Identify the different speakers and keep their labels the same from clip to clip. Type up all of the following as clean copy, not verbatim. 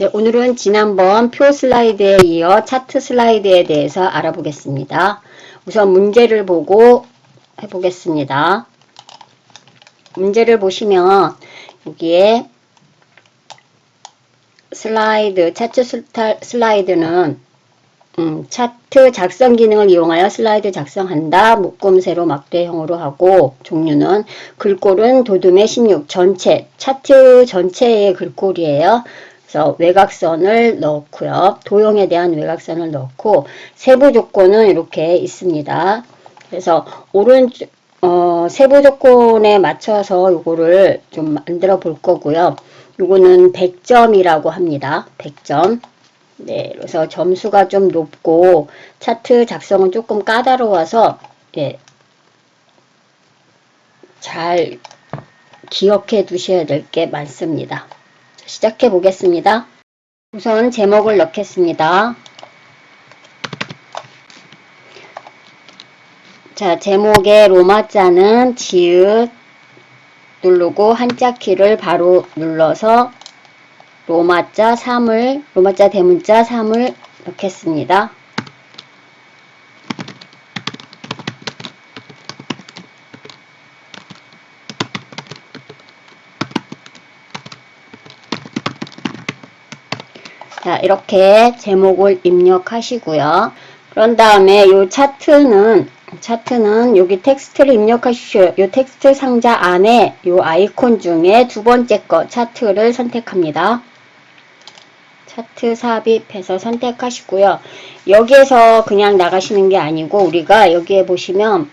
Speaker 1: 네, 오늘은 지난번 표 슬라이드에 이어 차트 슬라이드에 대해서 알아보겠습니다. 우선 문제를 보고 해보겠습니다. 문제를 보시면 여기에 슬라이드, 차트 슬라이드는 차트 작성 기능을 이용하여 슬라이드 작성한다. 묶음 세로 막대형으로 하고, 종류는 글꼴은 도둠의 16 전체, 차트 전체의 글꼴이에요. 그래서 외곽선을 넣고요. 도형에 대한 외곽선을 넣고, 세부 조건은 이렇게 있습니다. 그래서 세부 조건에 맞춰서 요거를 좀 만들어 볼 거고요. 요거는 100점이라고 합니다. 100점. 네, 그래서 점수가 좀 높고 차트 작성은 조금 까다로워서 잘 기억해 두셔야 될 게 많습니다. 시작해 보겠습니다. 우선 제목을 넣겠습니다. 자, 제목의 로마자는 지읒 누르고 한자 키를 바로 눌러서 로마자 대문자 3을 넣겠습니다. 자, 이렇게 제목을 입력하시고요. 그런 다음에 이 차트는 여기 텍스트를 입력하십시오. 이 텍스트 상자 안에 이 아이콘 중에 두 번째 거 차트를 선택합니다. 차트 삽입해서 선택하시고요. 여기에서 그냥 나가시는 게 아니고 우리가 여기에 보시면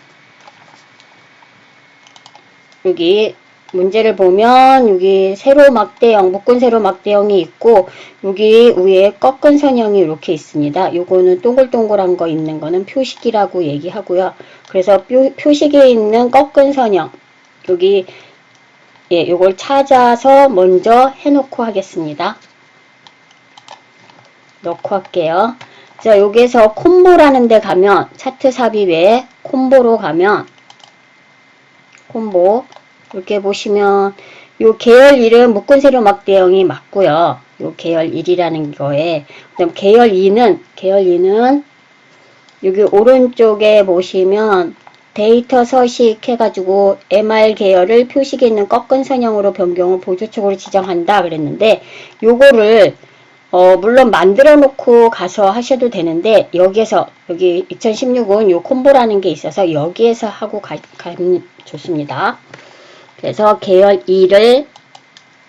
Speaker 1: 여기 문제를 보면 여기 세로 막대형, 묶은 세로 막대형이 있고 여기 위에 꺾은 선형이 이렇게 있습니다. 요거는 동글동글한 거 있는 거는 표식이라고 얘기하고요. 그래서 표식에 있는 꺾은 선형 여기 요걸 찾아서 먼저 해놓고 하겠습니다. 넣고 할게요. 자, 여기에서 콤보라는 데 가면 차트 삽입에 콤보로 가면 콤보 이렇게 보시면 요 계열 1은 묶은 세로 막대형이 맞고요. 요 계열 1이라는 거에 그다음 계열 2는 여기 오른쪽에 보시면 데이터 서식 해가지고 MR 계열을 표식에 있는 꺾은 선형으로 변경을 보조축으로 지정한다 그랬는데 요거를 물론 만들어 놓고 가서 하셔도 되는데 여기에서 여기 2016은 요 콤보라는 게 있어서 여기에서 하고 가면 좋습니다. 그래서 계열 2를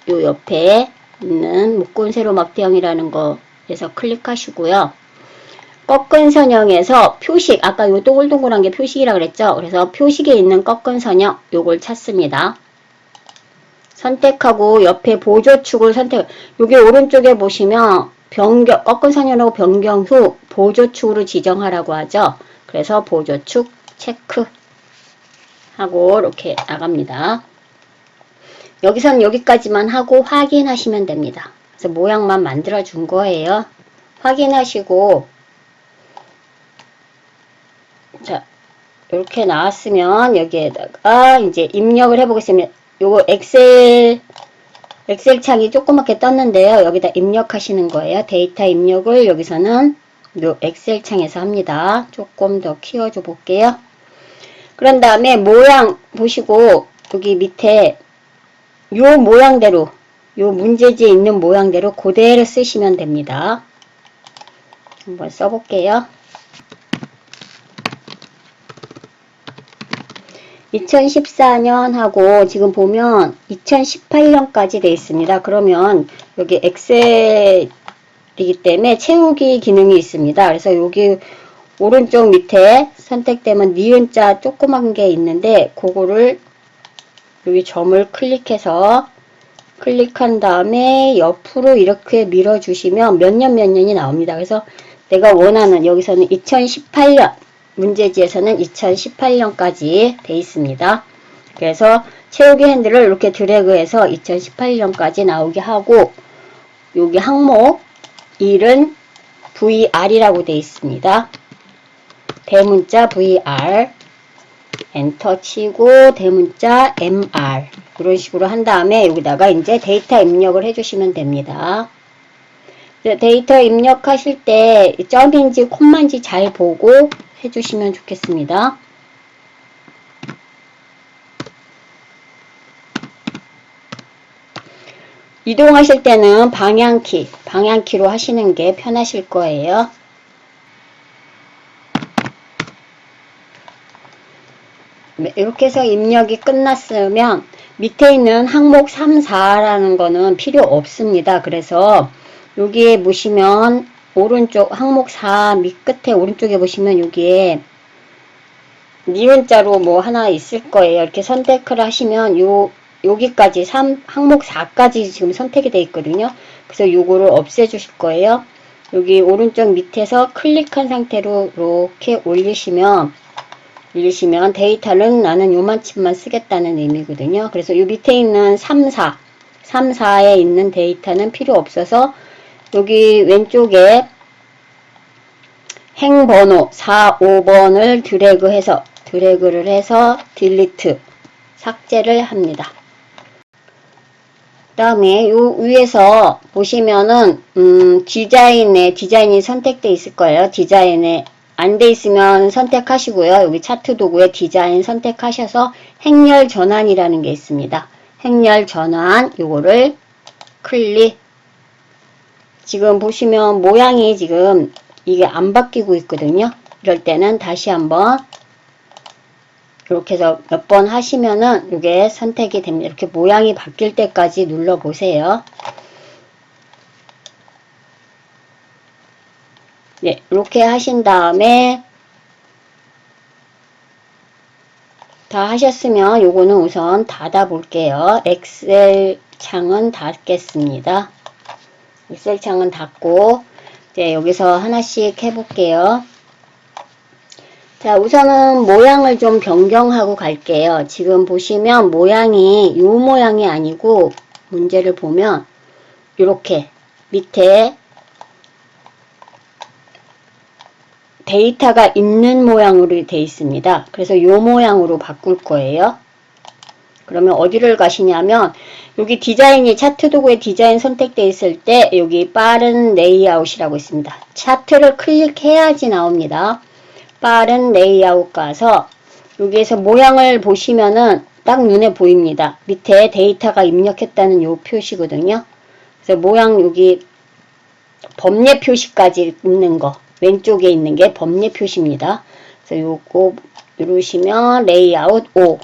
Speaker 1: 요 옆에 있는 묶은 세로 막대형이라는 거에서 클릭하시고요. 꺾은 선형에서 표식, 아까 요 동글동글한 게 표식이라 그랬죠? 그래서 표식에 있는 꺾은 선형 요걸 찾습니다. 선택하고 옆에 보조축을 여기 오른쪽에 보시면 꺾은 선형으로 변경 후 보조축으로 지정하라고 하죠. 그래서 보조축 체크 하고 이렇게 나갑니다. 여기선 여기까지만 하고 확인하시면 됩니다. 그래서 모양만 만들어 준 거예요. 확인하시고 자, 이렇게 나왔으면 여기에다가 이제 입력을 해보겠습니다. 요거 엑셀 창이 조그맣게 떴는데요. 여기다 입력하시는 거예요. 데이터 입력을 여기서는 요 엑셀 창에서 합니다. 조금 더 키워줘 볼게요. 그런 다음에 모양 보시고 여기 밑에 요 모양대로 요 문제지에 있는 모양대로 그대로 쓰시면 됩니다. 한번 써볼게요. 2014년 하고 지금 보면 2018년까지 돼 있습니다. 그러면 여기 엑셀이기 때문에 채우기 기능이 있습니다. 그래서 여기 오른쪽 밑에 선택되면 니은자 조그만 게 있는데 그거를 여기 점을 클릭한 다음에 옆으로 이렇게 밀어주시면 몇 년이 나옵니다. 그래서 내가 원하는 여기서는 2018년 문제지에서는 2018년까지 돼 있습니다. 그래서 채우기 핸들을 이렇게 드래그해서 2018년까지 나오게 하고 여기 항목 1은 VR이라고 돼 있습니다. 대문자 VR 엔터 치고 대문자 MR 이런 식으로 한 다음에 여기다가 이제 데이터 입력을 해주시면 됩니다. 데이터 입력하실 때 점인지 콤마인지 잘 보고 해주시면 좋겠습니다. 이동하실 때는 방향키로 하시는 게 편하실 거예요. 이렇게 해서 입력이 끝났으면 밑에 있는 항목 3, 4라는 거는 필요 없습니다. 그래서 여기에 보시면 오른쪽 항목 4 밑끝에 오른쪽에 보시면 여기에 니은자로 뭐 하나 있을 거예요. 이렇게 선택을 하시면 여기까지 항목 4까지 지금 선택이 되어 있거든요. 그래서 요거를 없애 주실 거예요. 여기 오른쪽 밑에서 클릭한 상태로 이렇게 올리시면 데이터는 나는 요만큼만 쓰겠다는 의미거든요. 그래서 요 밑에 있는 3, 4에 있는 데이터는 필요 없어서 여기 왼쪽에 행번호 4, 5번을 드래그를 해서 딜리트 삭제를 합니다. 그 다음에 요 위에서 보시면은 디자인이 선택되어 있을 거예요. 디자인에 안 돼 있으면 선택하시고요. 여기 차트 도구에 디자인 선택하셔서 행렬 전환이라는 게 있습니다. 행렬 전환 요거를 클릭. 지금 보시면 모양이 지금 이게 안 바뀌고 있거든요. 이럴 때는 다시 한번 이렇게 해서 몇 번 하시면은 이게 선택이 됩니다. 이렇게 모양이 바뀔 때까지 눌러 보세요. 네, 이렇게 하신 다음에 다 하셨으면 요거는 우선 닫아 볼게요. 엑셀 창은 닫겠습니다. 엑셀 창은 닫고 이제 여기서 하나씩 해볼게요. 자, 우선은 모양을 좀 변경하고 갈게요. 지금 보시면 모양이 요 모양이 아니고 문제를 보면 이렇게 밑에 데이터가 있는 모양으로 되어 있습니다. 그래서 요 모양으로 바꿀 거예요. 그러면 어디를 가시냐면 여기 디자인이 차트 도구에 디자인 선택되어 있을 때 여기 빠른 레이아웃이라고 있습니다. 차트를 클릭해야지 나옵니다. 빠른 레이아웃 가서 여기에서 모양을 보시면은 딱 눈에 보입니다. 밑에 데이터가 입력했다는 요 표시거든요. 그래서 모양 여기 범례 표시까지 있는 거 왼쪽에 있는 게 범례 표시입니다. 그래서 요거 누르시면 레이아웃 5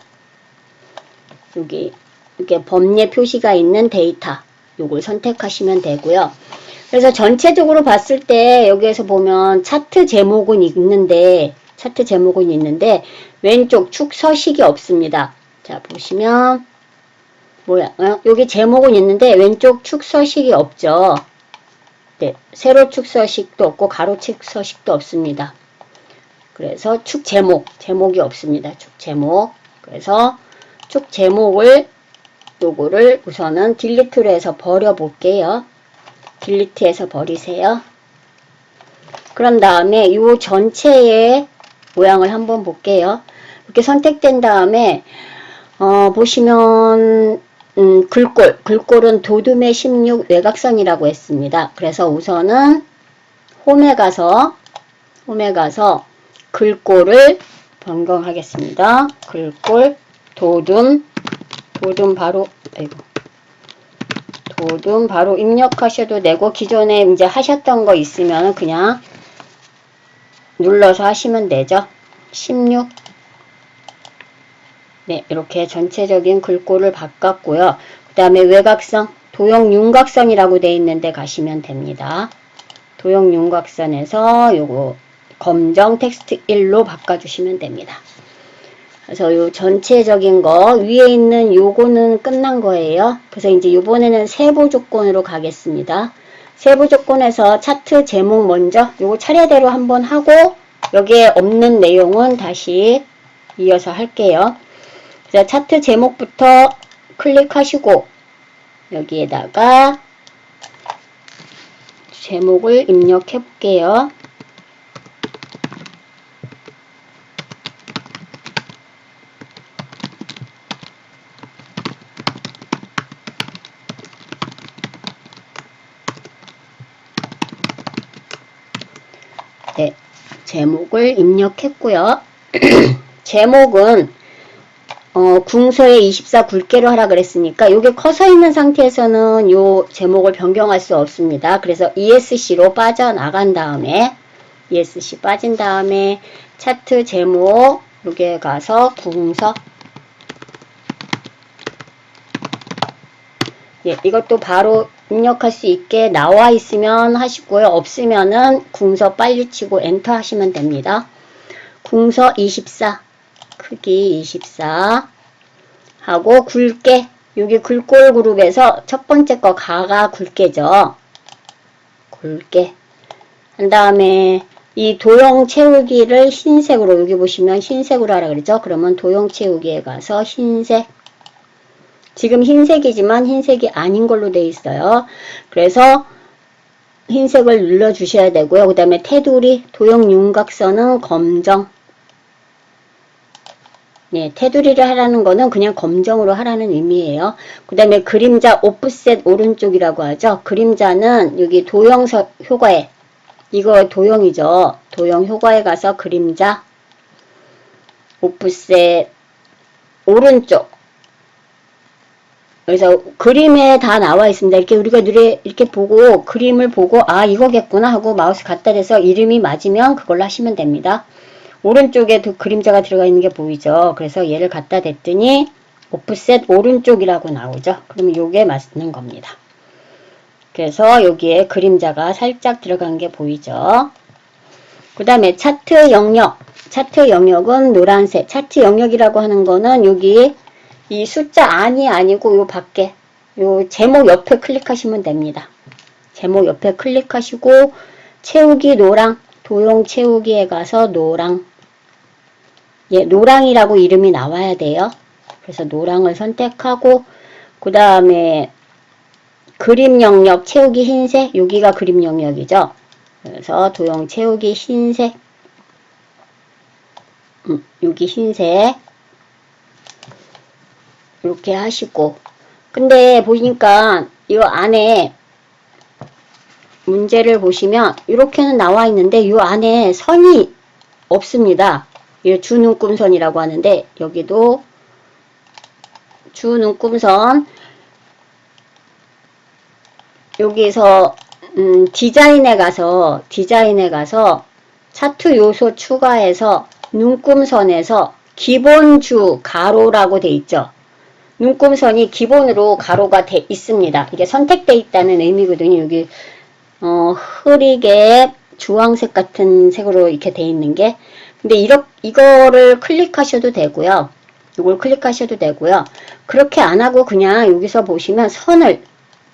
Speaker 1: 여기 이렇게 범례 표시가 있는 데이터 요걸 선택하시면 되고요. 그래서 전체적으로 봤을 때 여기에서 보면 차트 제목은 있는데 왼쪽 축 서식이 없습니다. 자 보시면 여기 제목은 있는데 왼쪽 축 서식이 없죠. 네, 세로 축 서식도 없고 가로 축 서식도 없습니다. 그래서 축 제목이 없습니다. 축 제목. 그래서 축 제목을 요거를 우선은 딜리트로 해서 버려 볼게요. 딜리트해서 버리세요. 그런 다음에 이 전체의 모양을 한번 볼게요. 이렇게 선택된 다음에 보시면 글꼴은 도둠의 16 외곽선이라고 했습니다. 그래서 우선은 홈에 가서 글꼴을 변경하겠습니다. 글꼴 도둠 바로 입력하셔도 되고 기존에 이제 하셨던 거 있으면 그냥 눌러서 하시면 되죠. 16 네, 이렇게 전체적인 글꼴을 바꿨고요. 그 다음에 외곽선, 도형 윤곽선이라고 되어 있는데 가시면 됩니다. 도형 윤곽선에서 요거 검정 텍스트 1로 바꿔주시면 됩니다. 그래서 요 전체적인 거 위에 있는 요거는 끝난 거예요. 그래서 이제 요번에는 세부 조건으로 가겠습니다. 세부 조건에서 차트 제목 먼저 요거 차례대로 한번 하고 여기에 없는 내용은 다시 이어서 할게요. 그래서 차트 제목부터 클릭하시고 여기에다가 제목을 입력해 볼게요. 제목을 입력했고요. 제목은 궁서에 24 굵게로 하라 그랬으니까 요게 커서 있는 상태에서는 요 제목을 변경할 수 없습니다. 그래서 ESC로 빠져나간 다음에 ESC 빠진 다음에 차트 제목 요게 가서 궁서 예, 이것도 바로 입력할 수 있게 나와 있으면 하시고요. 없으면은 궁서 빨리 치고 엔터 하시면 됩니다. 궁서 24 크기 24 하고 굵게 여기 글꼴 그룹에서 첫 번째 거 가가 굵게죠. 굵게 한 다음에 이 도형 채우기를 흰색으로 여기 보시면 흰색으로 하라 그랬죠. 그러면 도형 채우기에 가서 흰색 지금 흰색이지만 흰색이 아닌 걸로 되어 있어요. 그래서 흰색을 눌러 주셔야 되고요. 그 다음에 테두리 도형 윤곽선은 검정 네, 테두리를 하라는 거는 그냥 검정으로 하라는 의미예요. 그 다음에 그림자 오프셋 오른쪽이라고 하죠. 그림자는 여기 도형 효과에 이거 도형이죠. 도형 효과에 가서 그림자 오프셋 오른쪽 그래서 그림에 다 나와 있습니다. 이렇게 우리가 이렇게 보고 그림을 보고 아 이거겠구나 하고 마우스 갖다 대서 이름이 맞으면 그걸로 하시면 됩니다. 오른쪽에 그림자가 들어가 있는 게 보이죠. 그래서 얘를 갖다 댔더니 오프셋 오른쪽이라고 나오죠. 그러면 요게 맞는 겁니다. 그래서 여기에 그림자가 살짝 들어간 게 보이죠. 그 다음에 차트 영역. 차트 영역은 노란색. 차트 영역이라고 하는 거는 여기 이 숫자 안이 아니고 요 밖에 요 제목 옆에 클릭하시면 됩니다. 제목 옆에 클릭하시고 채우기 노랑 도형 채우기에 가서 노랑 예, 노랑이라고 이름이 나와야 돼요. 그래서 노랑을 선택하고 그 다음에 그림 영역 채우기 흰색 여기가 그림 영역이죠. 그래서 도형 채우기 흰색 여기 흰색 이렇게 하시고 근데 보니까 이 안에 문제를 보시면 이렇게는 나와 있는데 이 안에 선이 없습니다. 이 주눈금선이라고 하는데 여기도 주눈금선 여기서 디자인에 가서 차트 요소 추가해서 눈금선에서 기본주 가로라고 돼 있죠. 눈금선이 기본으로 가로가 돼 있습니다. 이게 선택돼 있다는 의미거든요. 여기 흐리게 주황색 같은 색으로 이렇게 돼 있는 게 근데 이거를 클릭하셔도 되고요. 이걸 클릭하셔도 되고요. 그렇게 안 하고 그냥 여기서 보시면 선을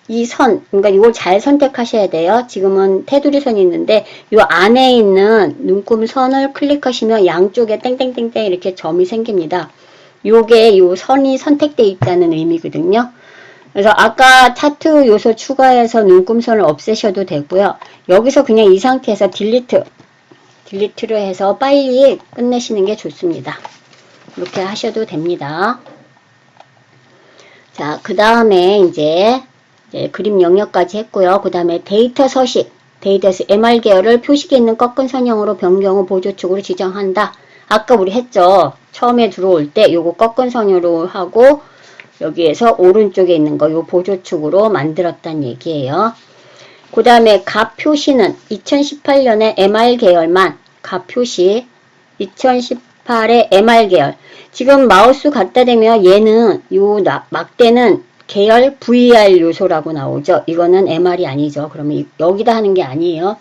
Speaker 1: 이 선, 그러니까 이걸 잘 선택하셔야 돼요. 지금은 테두리선이 있는데 이 안에 있는 눈금선을 클릭하시면 양쪽에 땡땡땡땡 이렇게 점이 생깁니다. 요게 요 선이 선택되어 있다는 의미거든요. 그래서 아까 차트 요소 추가해서 눈금선을 없애셔도 되고요. 여기서 그냥 이 상태에서 딜리트를 해서 빨리 끝내시는 게 좋습니다. 이렇게 하셔도 됩니다. 자, 그 다음에 이제 그림 영역까지 했고요. 그 다음에 데이터 서식, 데이터에서 MR 계열을 표식에 있는 꺾은 선형으로 변경 후 보조축으로 지정한다. 아까 우리 했죠. 처음에 들어올 때 요거 꺾은 선형으로 하고 여기에서 오른쪽에 있는 거 요 보조축으로 만들었단 얘기예요. 그 다음에 값 표시는 2018년에 MR 계열만 값 표시 2018의 MR 계열 지금 마우스 갖다 대면 얘는 요 막대는 계열 VAR 요소라고 나오죠. 이거는 MR이 아니죠. 그러면 여기다 하는 게 아니에요.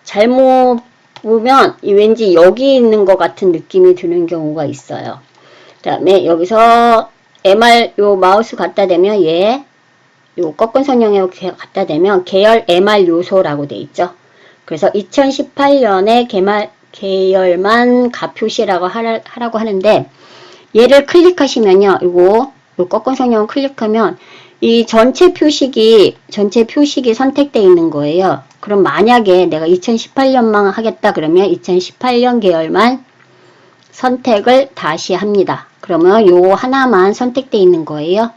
Speaker 1: 잘못 보면 왠지 여기 있는 것 같은 느낌이 드는 경우가 있어요. 그 다음에 여기서 MR 요 마우스 갖다 대면 요 꺾은 선형에 갖다 대면 계열 MR 요소라고 돼 있죠. 그래서 2018년에 계열만 값 표시라고 하라고 하는데 얘를 클릭하시면요. 요 꺾은 선형을 클릭하면 이 전체 표식이 선택되어 있는 거예요. 그럼 만약에 내가 2018년만 하겠다 그러면 2018년 계열만 선택을 다시 합니다. 그러면 요 하나만 선택되어 있는 거예요.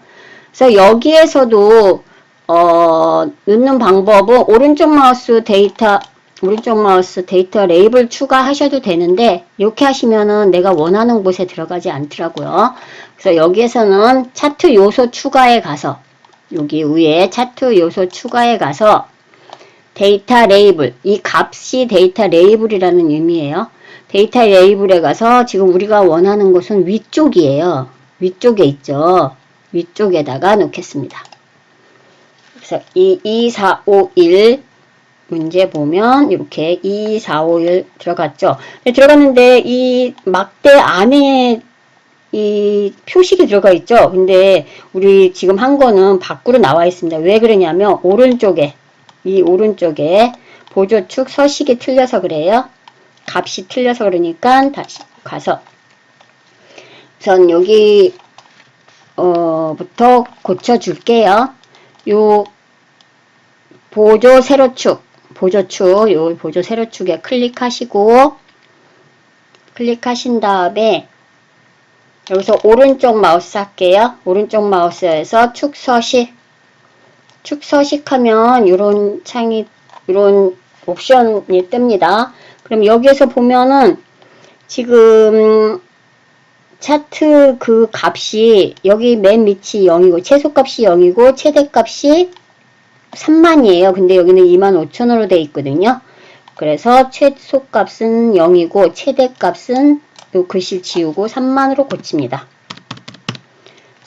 Speaker 1: 그래서 여기에서도 넣는 방법은 오른쪽 마우스 데이터 오른쪽 마우스 데이터 레이블 추가하셔도 되는데 이렇게 하시면은 내가 원하는 곳에 들어가지 않더라고요. 그래서 여기에서는 차트 요소 추가에 가서 여기 위에 차트 요소 추가에 가서 데이터 레이블, 이 값이 데이터 레이블이라는 의미예요. 데이터 레이블에 가서 지금 우리가 원하는 곳은 위쪽이에요. 위쪽에 있죠. 위쪽에다가 놓겠습니다. 그래서 이 2, 4, 5, 1 문제 보면 이렇게 2, 4, 5, 1 들어갔죠. 들어갔는데 이 막대 안에 이 표식이 들어가 있죠. 근데 우리 지금 한 거는 밖으로 나와 있습니다. 왜 그러냐면 오른쪽에 이 오른쪽에 보조축 서식이 틀려서 그래요. 값이 틀려서 그러니까 다시 가서 우선 여기 부터 고쳐줄게요. 요 보조 세로축 보조축 요 보조 세로축에 클릭하시고 클릭하신 다음에 여기서 오른쪽 마우스 할게요. 오른쪽 마우스에서 축서식 축서식하면 이런 창이 이런 옵션이 뜹니다. 그럼 여기에서 보면은 지금 차트 그 값이 여기 맨 밑이 0이고 최소값이 0이고 최대값이 3만이에요. 근데 여기는 25,000원으로 되어 있거든요. 그래서 최소값은 0이고 최대값은 요 글씨 지우고 3만으로 고칩니다.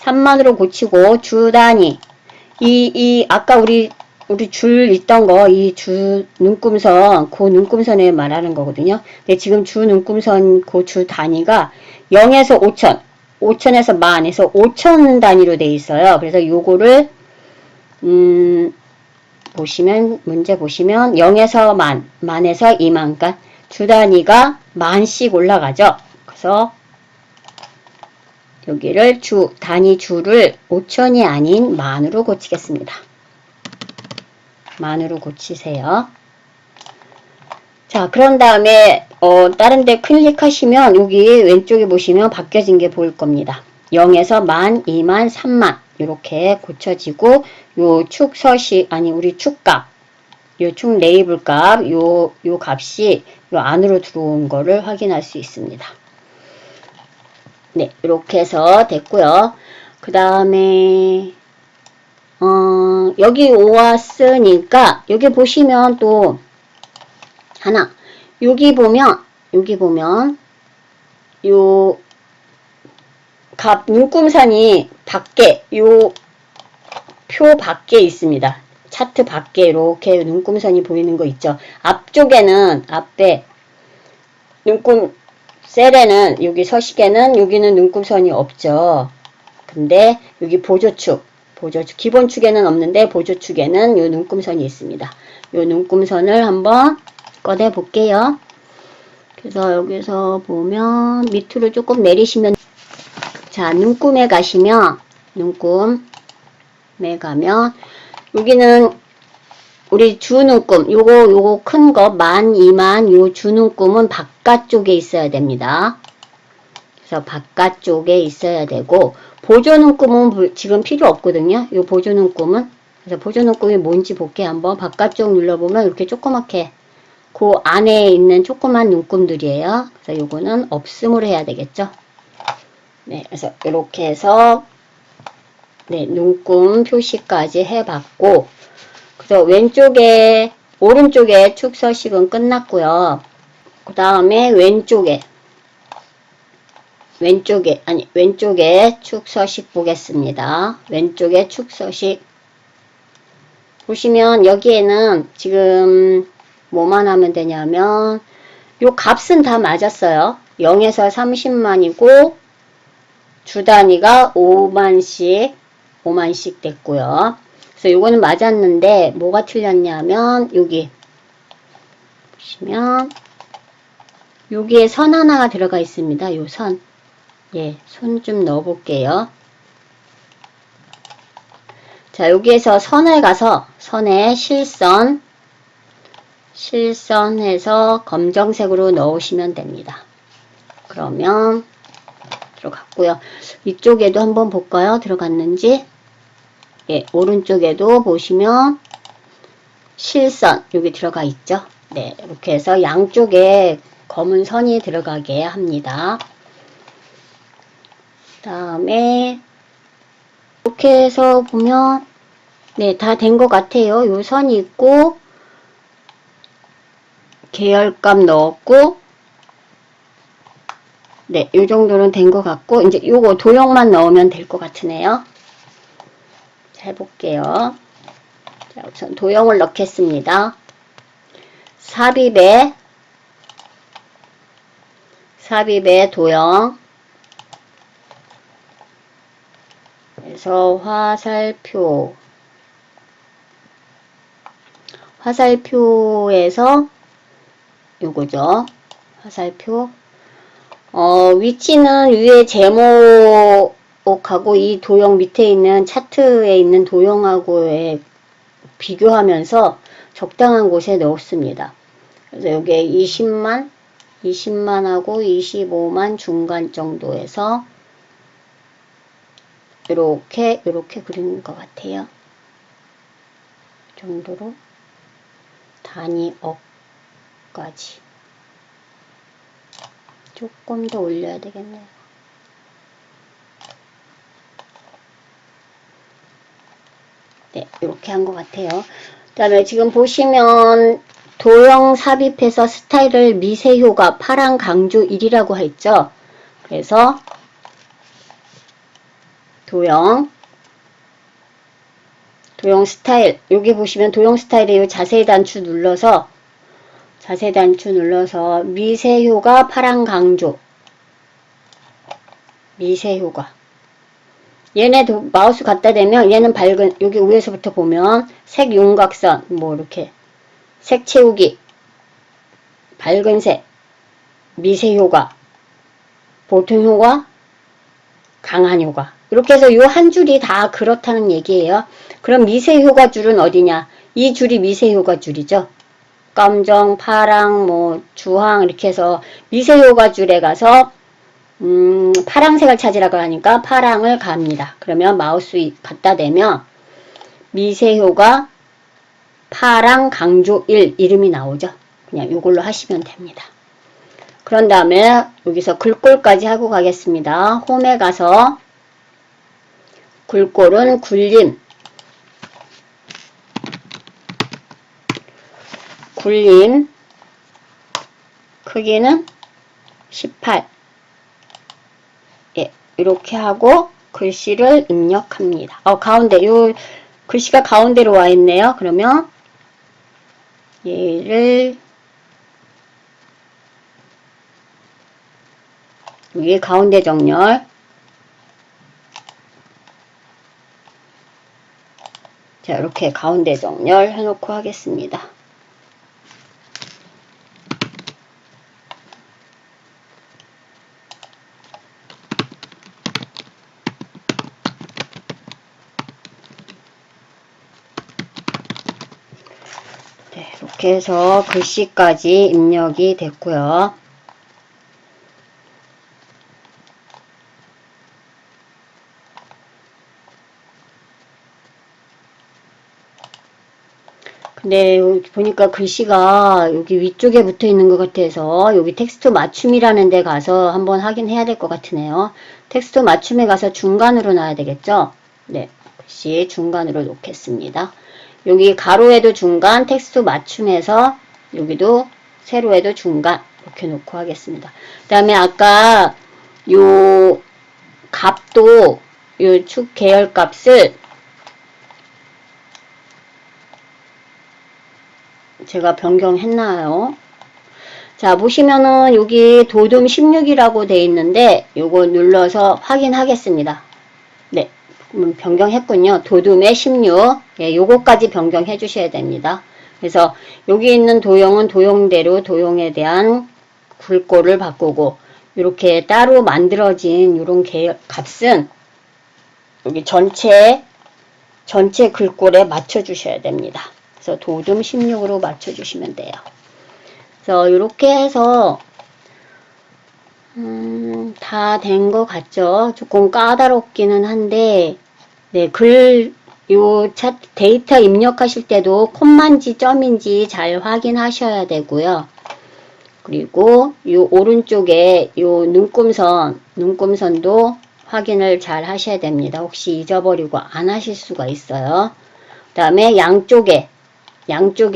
Speaker 1: 3만으로 고치고 주 단위 아까 우리 줄 있던 거 이 주 눈금선 그 눈금선에 말하는 거거든요. 근데 지금 주 눈금선 그 주 단위가 0에서 5천 5천에서 만에서 5천 단위로 돼 있어요. 그래서 요거를 보시면 문제 보시면 0에서 만에서 2만, 그러니까 주 단위가 만씩 올라가죠. 그래서 여기를 단위 주를 5천이 아닌 만으로 고치겠습니다. 만으로 고치세요. 자, 그런 다음에 다른 데 클릭하시면 여기 왼쪽에 보시면 바뀌어진 게 보일 겁니다. 0에서 만, 2만, 3만 이렇게 고쳐지고 요 축서식 아니 우리 축값 요 축 레이블 값 요 값이 요 안으로 들어온 거를 확인할 수 있습니다. 네, 이렇게 해서 됐고요. 그 다음에 여기 오왔으니까 여기 보시면 또 하나 여기 보면 요 값 눈금산이 밖에 요 표 밖에 있습니다. 차트 밖에 이렇게 눈금선이 보이는 거 있죠. 앞쪽에는 앞에 셀에는 여기 서식에는 여기는 눈금선이 없죠. 근데 여기 보조축 기본축에는 없는데 보조축에는 요 눈금선이 있습니다. 요 눈금선을 한번 꺼내 볼게요. 그래서 여기서 보면 밑으로 조금 내리시면 자 눈금에 가시면 눈금에 가면 여기는 우리 주눈금 요거 큰 거 1만, 2만 요 주눈금은 바깥쪽에 있어야 됩니다. 그래서 바깥쪽에 있어야 되고 보조눈금은 지금 필요 없거든요. 요 보조눈금은 그래서 보조눈금이 뭔지 볼게 한번 바깥쪽 눌러보면 이렇게 조그맣게 그 안에 있는 조그만 눈금들이에요. 그래서 요거는 없음으로 해야 되겠죠. 네, 그래서 이렇게 해서 네, 눈금 표시까지 해봤고 그래서 오른쪽에 축서식은 끝났고요. 그 다음에 왼쪽에 축서식 보겠습니다. 왼쪽에 축서식 보시면 여기에는 지금 뭐만 하면 되냐면 요 값은 다 맞았어요. 0에서 30만이고 주 단위가 5만씩 됐고요. 그래서 요거는 맞았는데 뭐가 틀렸냐면 여기 보시면 여기에 선 하나가 들어가 있습니다. 요 선. 예, 손 좀 넣어 볼게요. 자, 여기에서 선에 가서 선에 실선해서 검정색으로 넣으시면 됩니다. 그러면 들어갔고요. 이쪽에도 한번 볼까요? 들어갔는지. 예, 오른쪽에도 보시면 실선 여기 들어가 있죠. 네, 이렇게 해서 양쪽에 검은 선이 들어가게 합니다. 다음에 이렇게 해서 보면 네, 다 된 것 같아요. 요 선이 있고 계열값 넣었고 네, 요 정도는 된 것 같고 이제 요거 도형만 넣으면 될 것 같으네요. 해볼게요. 자, 우선 도형을 넣겠습니다. 삽입에 도형 그래서 화살표에서 요거죠. 화살표 위치는 위에 제목하고 이 도형 밑에 있는 차트에 있는 도형하고의 비교하면서 적당한 곳에 넣었습니다. 그래서 여기에 20만하고 25만 중간 정도에서 이렇게 그리는 것 같아요. 정도로 단위 억까지 조금 더 올려야 되겠네요. 네, 이렇게 한 것 같아요. 그 다음에 지금 보시면 도형 삽입해서 스타일을 미세효과 파랑 강조 1이라고 했죠. 그래서 도형 스타일 여기 보시면 도형 스타일에 요 자세 단추 눌러서 미세효과 파랑 강조 미세효과 얘네 마우스 갖다 대면 얘는 밝은 여기 위에서부터 보면 색 윤곽선 뭐 이렇게 색 채우기 밝은색 미세효과 보통효과 강한효과 이렇게 해서 요 한 줄이 다 그렇다는 얘기예요. 그럼 미세효과 줄은 어디냐? 이 줄이 미세효과 줄이죠. 검정, 파랑, 뭐 주황 이렇게 해서 미세효과 줄에 가서 파랑색을 찾으라고 하니까 파랑을 갑니다. 그러면 마우스 갖다 대면 미세효과 파랑 강조 1 이름이 나오죠. 그냥 이걸로 하시면 됩니다. 그런 다음에 여기서 글꼴까지 하고 가겠습니다. 홈에 가서 글꼴은 굴림 크기는 18 예, 이렇게 하고 글씨를 입력합니다. 가운데 요 글씨가 가운데로 와 있네요. 그러면 얘를 여기 가운데 정렬 자 이렇게 가운데 정렬 해놓고 하겠습니다. 네, 이렇게 해서 글씨까지 입력이 됐고요. 근데 여기 보니까 글씨가 여기 위쪽에 붙어 있는 것 같아서 여기 텍스트 맞춤이라는 데 가서 한번 확인해야 될 것 같으네요. 텍스트 맞춤에 가서 중간으로 놔야 되겠죠? 네, 글씨 중간으로 놓겠습니다. 여기 가로에도 중간, 텍스트 맞춤에서 여기도 세로에도 중간 이렇게 놓고 하겠습니다. 그 다음에 아까 요 값도 요 축 계열 값을 제가 변경했나요? 자 보시면은 여기 도둠 16이라고 돼 있는데 요거 눌러서 확인하겠습니다. 네 변경했군요. 도둠의 16 예, 요거까지 변경해 주셔야 됩니다. 그래서 여기 있는 도형은 도형대로 도형에 대한 글꼴을 바꾸고 이렇게 따로 만들어진 이런 값은 여기 전체 글꼴에 맞춰 주셔야 됩니다. 그래서 도둠 16으로 맞춰 주시면 돼요. 그래서 이렇게 해서 다 된 것 같죠? 조금 까다롭기는 한데 네, 글 요 차트 데이터 입력하실 때도 콤마인지 점인지 잘 확인하셔야 되고요. 그리고 요 오른쪽에 요 눈금선도 확인을 잘 하셔야 됩니다. 혹시 잊어버리고 안 하실 수가 있어요. 그 다음에 양쪽에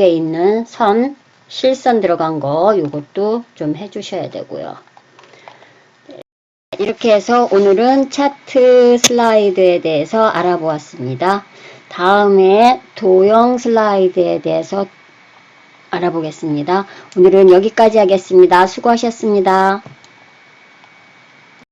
Speaker 1: 있는 선, 실선 들어간 거 요것도 좀 해주셔야 되고요. 이렇게 해서 오늘은 차트 슬라이드에 대해서 알아보았습니다. 다음에 도형 슬라이드에 대해서 알아보겠습니다. 오늘은 여기까지 하겠습니다. 수고하셨습니다.